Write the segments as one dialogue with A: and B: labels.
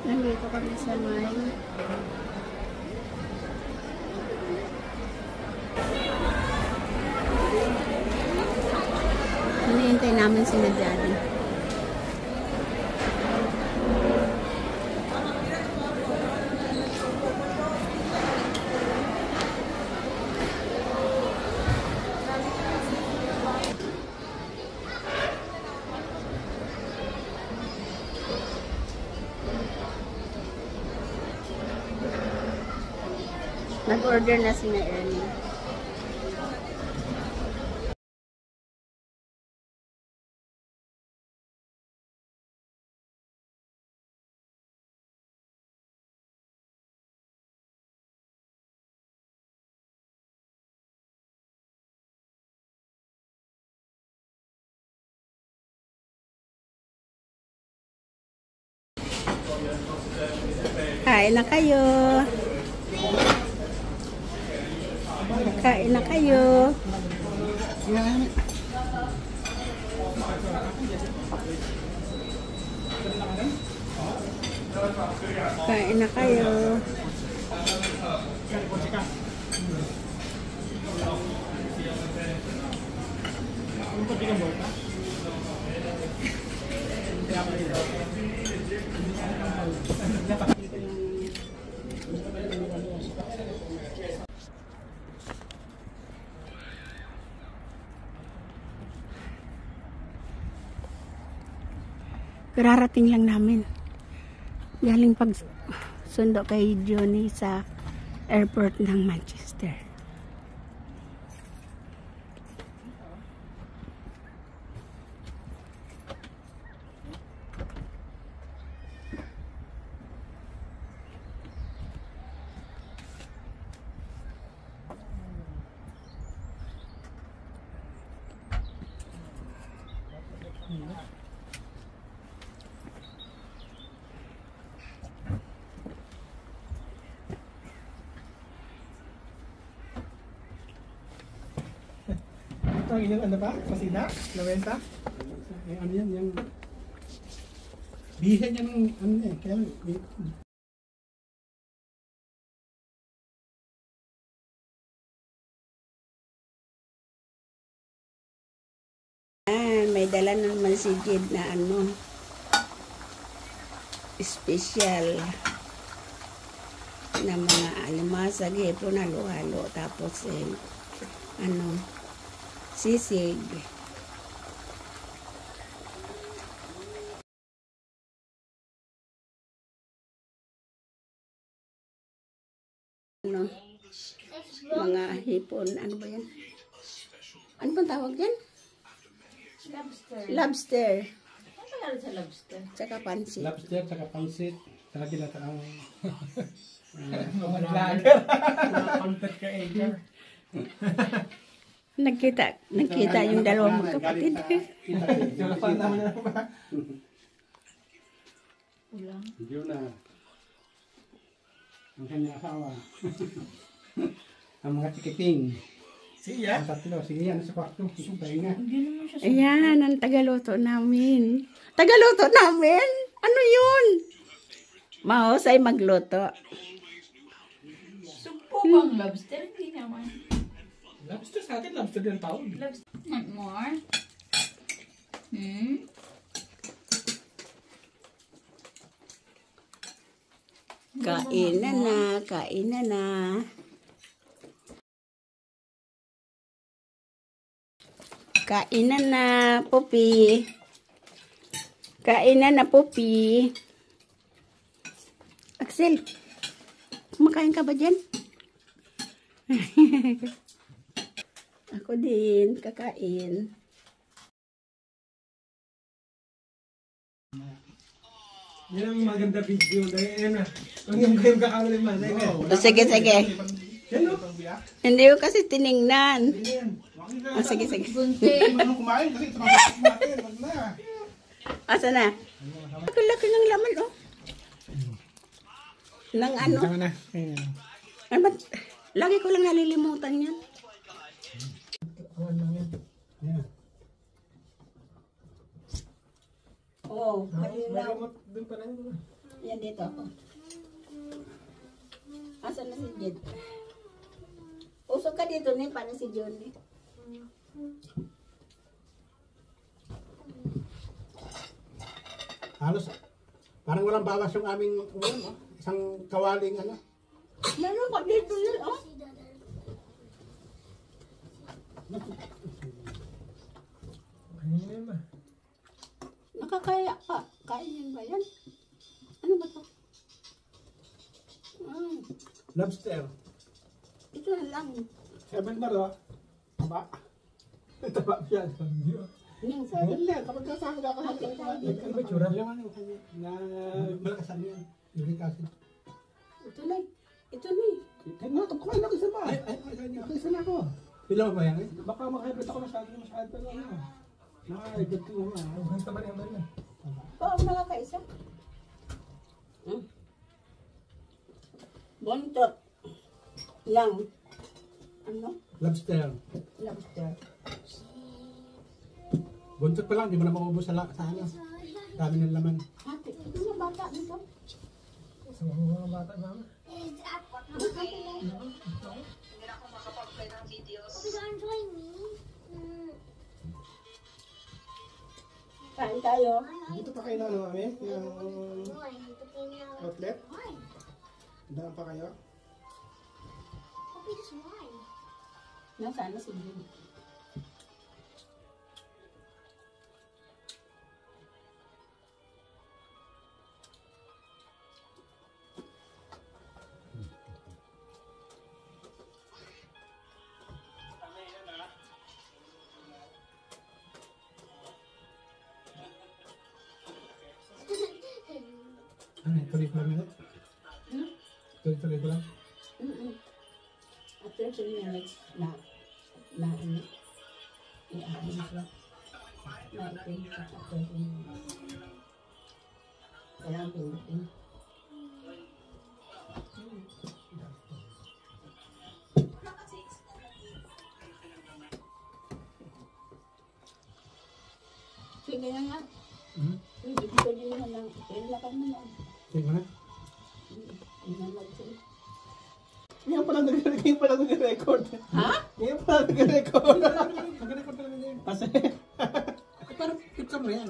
A: Nandito kami sa may hinihintay namin si Daddy. Nag-order na si na Ernie. Kain na kayo. Kain na kayo. Kain na kayo. Kararating lang namin. Galing pag sundo kay Johnny sa airport ng Manchester.
B: Ito ang inyong ano ba? Pasina? Lamesa? Ano yan? Yung bihin yan ng ano eh. Kaya
A: may dala naman si Jid na ano special na mga alimasag, hipon, halo-halo, tapos ano sisig. Ano mga hipon, ano ba yan? Ano bang tawag yan?
C: Lobster.
A: Lobster.
C: Ano pangalan sa lobster?
A: Tsaka pansit.
B: lobster, tsaka pansit, tsaka ginataang
C: Mga vlogger.
B: content creator.
A: Nagkita yung dalawang magkapatid.
C: Ulang.
B: Yun na. Ang kanyang asawa. Ang mga tikiting. Siya? Ang tatlo. Sige yan sa kwarto. Subay nga.
C: Hindi naman siya.
A: Ayan, ang tagaluto namin. Tagaluto namin? Ano yun? Mahusay magluto.
C: Sugpo bang lobster? Hindi naman.
B: Lobster sa atin. Lobster din taon.
C: Lobster. Want more?
A: Kainan na, kainan na. Kainan na, Pupi. Kainan na, Pupi. Axel, kumakain ka ba dyan? Ako din, kakain.
B: Yan ang maganda video. Dahil na. Ang yung kakawalin man.
A: Sige, sige.
B: Yan o.
A: Hindi ko kasi tiningnan. Sige, sige.
C: Gunti.
B: Ano kumain kasi tumakot natin. Wag na.
A: Asa na? Laki ng laman, oh. Nang ano?
B: Tama na.
A: Ano ba? Lagi ko lang nalilimutan yan.
B: Awan lang yan. Yan.
A: Oo,
B: May gamot dun pa lang.
A: Yan dito ako. Asan na si Jed? Usok ka dito ni para si Johnny.
D: Halos, parang walang bawas yung aming no? Isang kawaling ano.
A: Meron ka dito yun, oh.
B: Ano yun ba?
A: Nakakaya ka. Kainin ba yan? Ano ba to?
D: Lobster.
A: Ito na lang.
D: 7 bar, oh. Taba. Taba yan.
A: Yung
D: Hindi, kapag kasama ka kasi.
B: Ano ba tsura?
D: Yung ano, na malakasan yan. Uric acid.
A: ito na. Ito na.
D: No, kumain ako isa ba? Ay, isa na ako. Pila mo ba yan? Baka makahibit ako masyado pero ano. Nakahibit ko naman.
B: Ang taba niya ba rin?
A: Oo, nakakaisa. Bontot. Lang. Ano?
D: Lobster.
A: Lobster.
D: Buntot pa lang, di mo na maubos sa ano. Dami ng laman.
A: Ate, ito na bata dito.
B: Sa mga bata mama.
A: Kain tayo.
B: Dito pa kayo na ano mami? Yung outlet? Daan pa kayo?
A: Nasaan na si Jim?
D: Ano, tuloy ko lang yun? Tuloy ko lang.
A: After 3 minutes na ano, i-aano siya. Na itin siya after 3 minutes. Kailangan pinutin. Sige na nga. Hindi ko din na lang. Kailangan mo lang.
D: Sige mo na.
B: Ngayon pa lang nag-record.
A: Ha?
B: Ngayon pa lang nag-record.
D: Nag-record talaga yan.
B: Kasi,
D: Parang picture mo yan.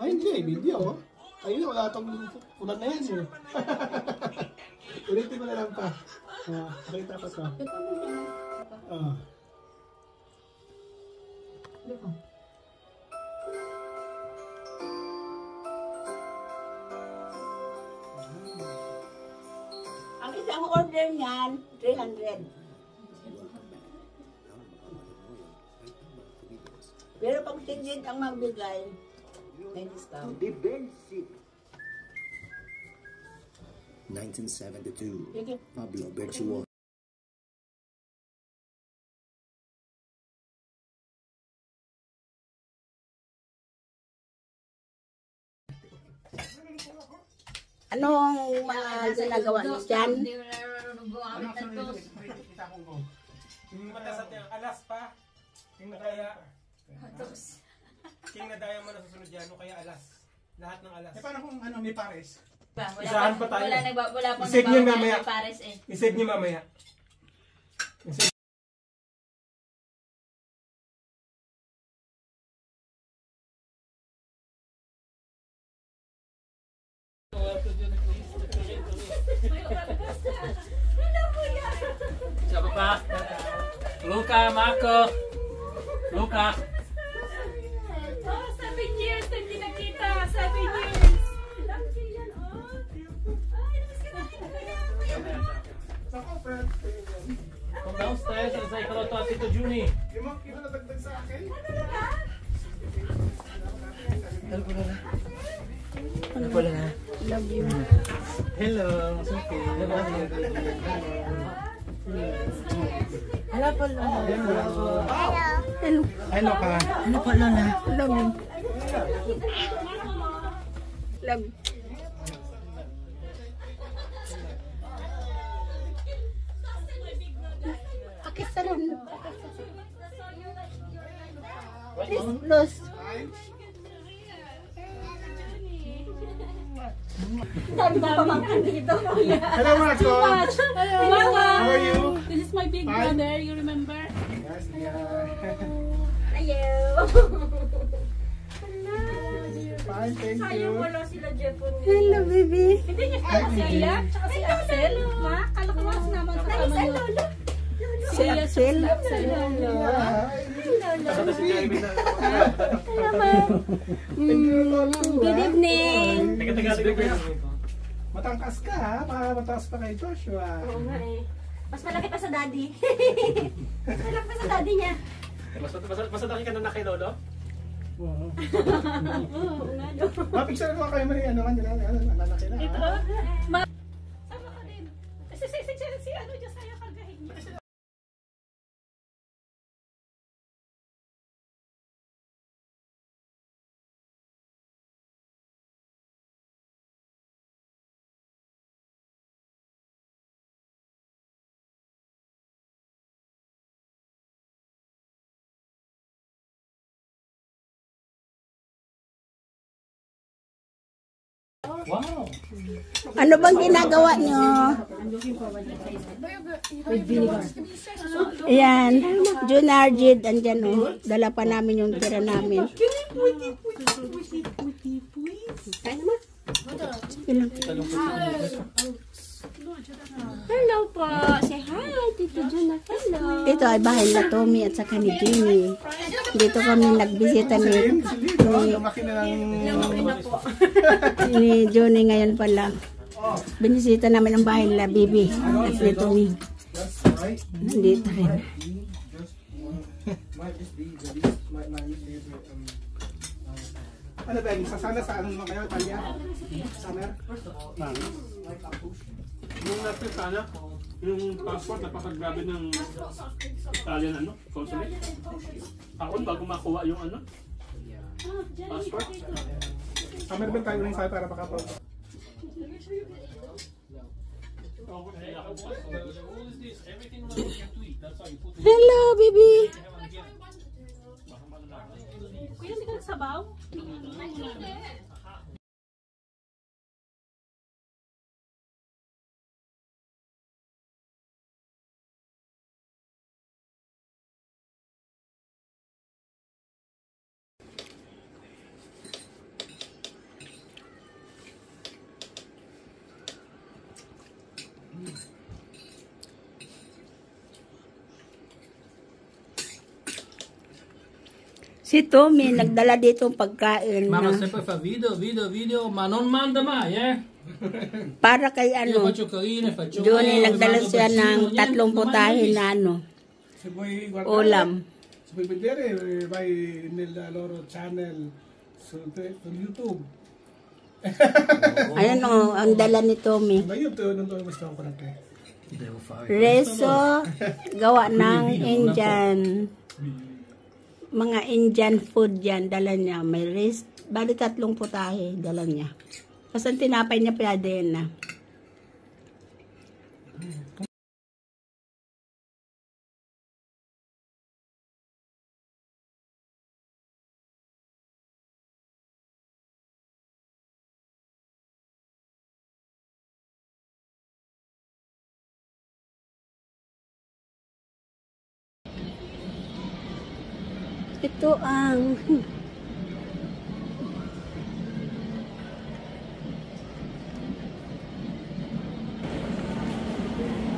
B: ay hindi, video. Ayun, wala itong ulan na yan eh. Ulitin ko na lang pa. Pakita ko to.
A: Ang isang order niyan, 300. Pero pag tigid ang magbigay, may discount.
E: The Basic. 1972.
A: Sige.
E: Pablo Berchuon.
A: Anong mga ginagawa niyo dyan?
C: Hindi mo narunong gumamit ng tos.
B: Yung matasat yung alas pa. Yung nakaya.
C: Tos.
B: King na daya mo na susunod yan. No, kaya alas. Lahat ng alas.
D: Eh, paano kung ano, may pares?
B: Isahan pa tayo.
C: Wala pang
B: Isave niyo
C: nagbabago
B: mamaya.
C: ng pares eh.
B: I-save niyo mamaya.
F: Siapa pa? Luka, Marco. Luka.
C: Oh, 7 years na hindi nakita. 7 years. Laki yan, oh. Ay,
F: Come downstairs and say hello to Tito Juni.
B: Yung mga nadagdag sa akin.
F: Ano pala na?
A: Love you.
F: Hello, Suki. Hello. Hello pala.
A: Hello.
D: Hello ka.
F: Ano pala na?
A: Love you. Love. Pakisalan. Please, close.
C: Dami ko pamangkin dito.
B: Hello, Marco.
C: Mama.
B: How are you?
C: This is my big
B: Fine.
C: brother, you remember?
B: Yes, yeah.
G: Ayaw.
B: Fine, thank you.
G: Ayaw wala sila Jeff.
A: Hello, baby.
C: Hindi niya kaya si Aya, tsaka si Axel. Ma, kala ko mas naman sa kama niyo.
A: Si Axel.
G: Good evening.
B: Matangkas ka ha? Matangkas pa kay Joshua.
G: Oo nga eh. Mas malaki pa sa daddy. Mas malaki pa sa daddy niya.
F: Mas laki ka na kay Lolo?
B: Oo.
G: Oo nga no.
B: Mapicture ko kayo may ano nga nila. Nalalaki na
C: Ito.
B: ha?
C: Sama ka din. Si ano dyan sa'yo kagahin niya.
F: Wow!
A: Ano bang ginagawa nyo? Ayan. Junarjid, andyan o. Dala pa namin yung tira namin. Ilang?
G: Hello po. Say hi, Tito Juna. Hello.
A: Ito ay bahay na Tommy at saka ni Jimmy. Dito kami nagbisita ni
B: Lumaki na ng...
A: ni Johnny ngayon pala. Binisita namin ang bahay nila Bibi at ni Tommy. Nandito rin.
B: Ano ba yun? Sasana sa ano naman kayo, Tanya? Summer?
D: Yung natin sana, yung passport napakaggrabe ng Italian ano, consulate. Ako bago makuha yung ano, passport.
B: Summer ba tayo rin para makapag...
A: Hello, Bibi.
C: Kuya, hindi ka nagsabaw?
A: Si Tommy nagdala dito ng pagkain
F: Mamma
A: na
F: sempre fa video, ma non manda mai,
A: para kay
F: Io
A: ano.
F: faccio carine, faccio
A: Johnny
F: video,
A: nagdala
F: mando
A: siya
F: bacino,
A: ng
F: niente,
A: tatlong
F: non mando
A: putahe
F: niente.
A: na ano,
B: Si Boy Guardado.
A: ulam.
B: Si Boy Vedere vai nel loro channel su YouTube.
A: Ayan o, ang dala ni Tommy.
B: Ma io non lo gusto ko lang kay.
F: Devo fare.
A: Reso, gawa ng Indian. Mga Indian food yan, dala niya. May rice, bali tatlong putahe, dala niya. Kasi ang tinapay niya pwede na. Ito ang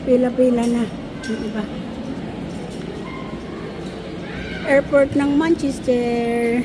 A: pila-pila na yung iba. Airport ng Manchester.